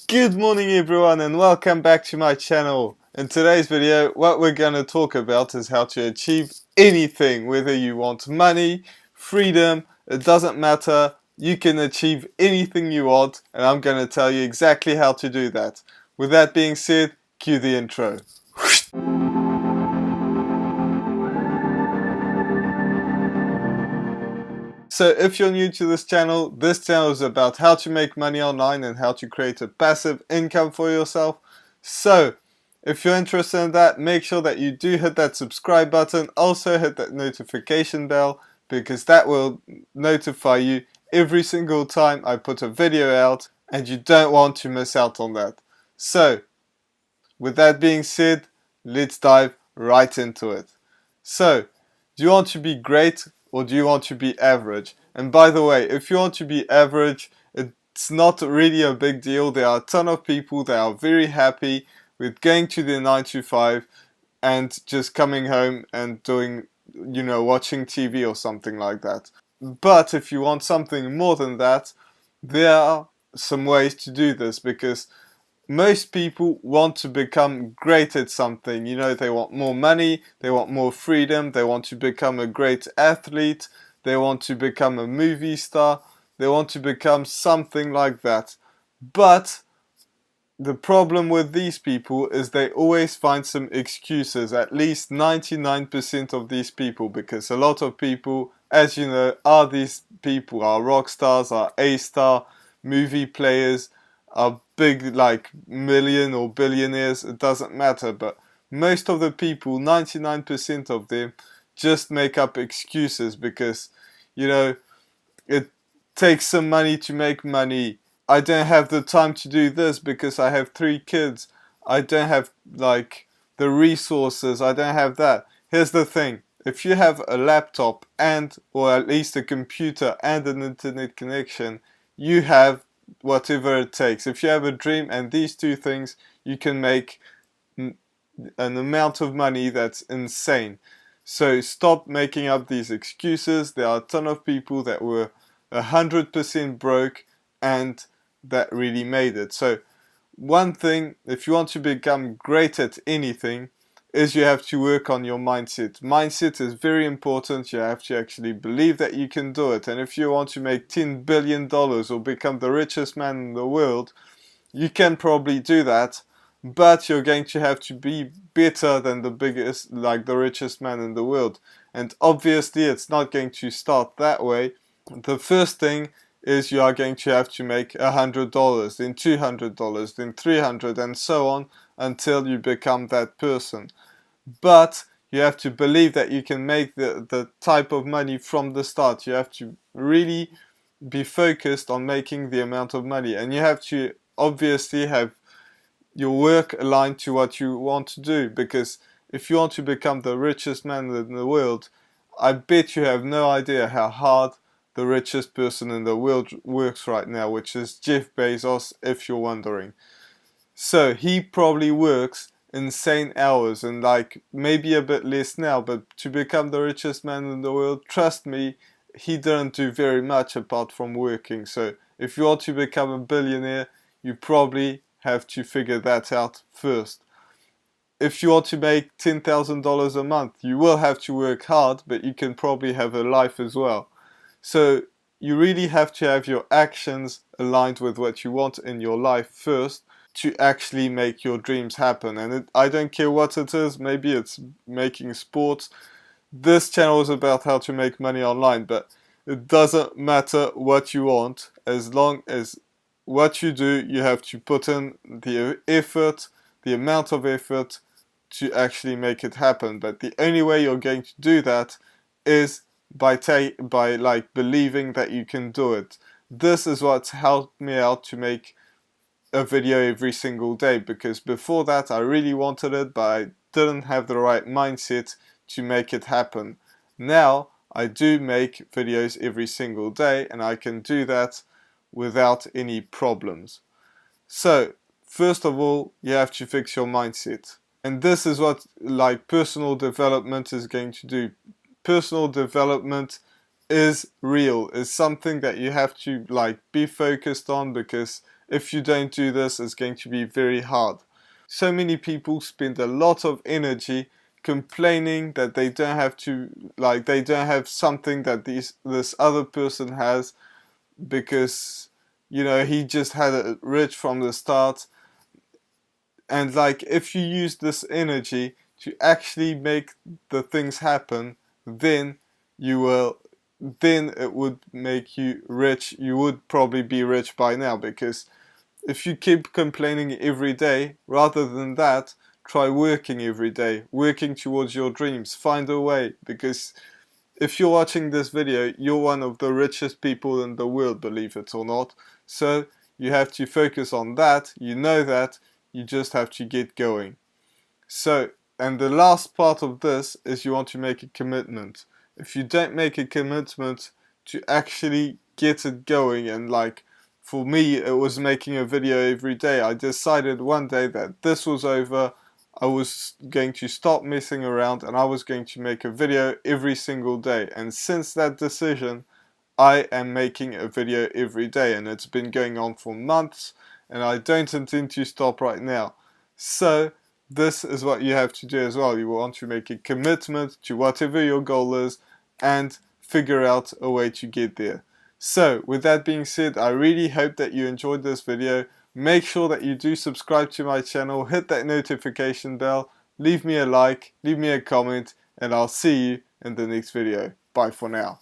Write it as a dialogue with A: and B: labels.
A: Good morning everyone and welcome back to my channel. In today's video what we're going to talk about is how to achieve anything, whether you want money, freedom, it doesn't matter, you can achieve anything you want and I'm going to tell you exactly how to do that. With that being said, cue the intro. So if you're new to this channel is about how to make money online and how to create a passive income for yourself. So if you're interested in that, make sure that you do hit that subscribe button. Also hit that notification bell because that will notify you every single time I put a video out and you don't want to miss out on that. So with that being said, let's dive right into it. So, do you want to be great or do you want to be average? And by the way, if you want to be average, it's not really a big deal. There are a ton of people that are very happy with going to their 9 to 5 and just coming home and doing, watching TV or something like that. But if you want something more than that, there are some ways to do this because most people want to become great at something. They want more money, they want more freedom, they want to become a great athlete, they want to become a movie star, they want to become something like that. But the problem with these people is they always find some excuses, at least 99% of these people, because a lot of people, as you know, are rock stars, are A-star, movie players, are big like million or billionaires, it doesn't matter, but most of the people, 99% of them, just make up excuses because, it takes some money to make money. I don't have the time to do this because I have 3 kids. I don't have the resources. I don't have that. Here's the thing. If you have a laptop or at least a computer and an internet connection, you have whatever it takes. If you have a dream and these 2 things, you can make an amount of money that's insane. So stop making up these excuses. There are a ton of people that were 100% broke and that really made it. So one thing, if you want to become great at anything, is you have to work on your mindset. Mindset is very important. You have to actually believe that you can do it. And if you want to make $10 billion or become the richest man in the world, you can probably do that. But you're going to have to be better than the richest man in the world. And obviously it's not going to start that way. The first thing is you are going to have to make $100, then $200, then $300 and so on until you become that person. But you have to believe that you can make the type of money from the start. You have to really be focused on making the amount of money, and you have to obviously have your work aligned to what you want to do, because if you want to become the richest man in the world, I bet you have no idea how hard the richest person in the world works right now, which is Jeff Bezos, if you're wondering. So he probably works insane hours and maybe a bit less now, but to become the richest man in the world, trust me, he didn't do very much apart from working. So if you want to become a billionaire, you probably have to figure that out first. If you want to make $10,000 a month, you will have to work hard, but you can probably have a life as well. So you really have to have your actions aligned with what you want in your life first to actually make your dreams happen. And I don't care what it is, maybe it's making sports. This channel is about how to make money online, but it doesn't matter what you want, as long as what you do, you have to put in the effort, the amount of effort to actually make it happen. But the only way you're going to do that is by believing that you can do it. This is what's helped me out to make a video every single day, because before that I really wanted it, but I didn't have the right mindset to make it happen. Now I do make videos every single day and I can do that without any problems. So first of all, you have to fix your mindset, and this is what personal development is going to do. Personal development is real, is something that you have to be focused on, because if you don't do this, it's going to be very hard. So many people spend a lot of energy complaining that they don't have to, like, they don't have something that this other person has, because, you know, he just had it rich from the start. And like, if you use this energy to actually make the things happen, then you will, then it would make you rich. You would probably be rich by now, because if you keep complaining every day, rather than that, try working every day, working towards your dreams. Find a way, because if you're watching this video, you're one of the richest people in the world, believe it or not. So you have to focus on that. You know that. You just have to get going. So, and the last part of this is you want to make a commitment. If you don't make a commitment to actually get it going, and like, for me, it was making a video every day. I decided one day that this was over. I was going to stop messing around, and I was going to make a video every single day. And since that decision, I am making a video every day, and it's been going on for months, and I don't intend to stop right now. So this is what you have to do as well. You want to make a commitment to whatever your goal is and figure out a way to get there. So with that being said, I really hope that you enjoyed this video. Make sure that you do subscribe to my channel, hit that notification bell, leave me a like, leave me a comment, and I'll see you in the next video. Bye for now.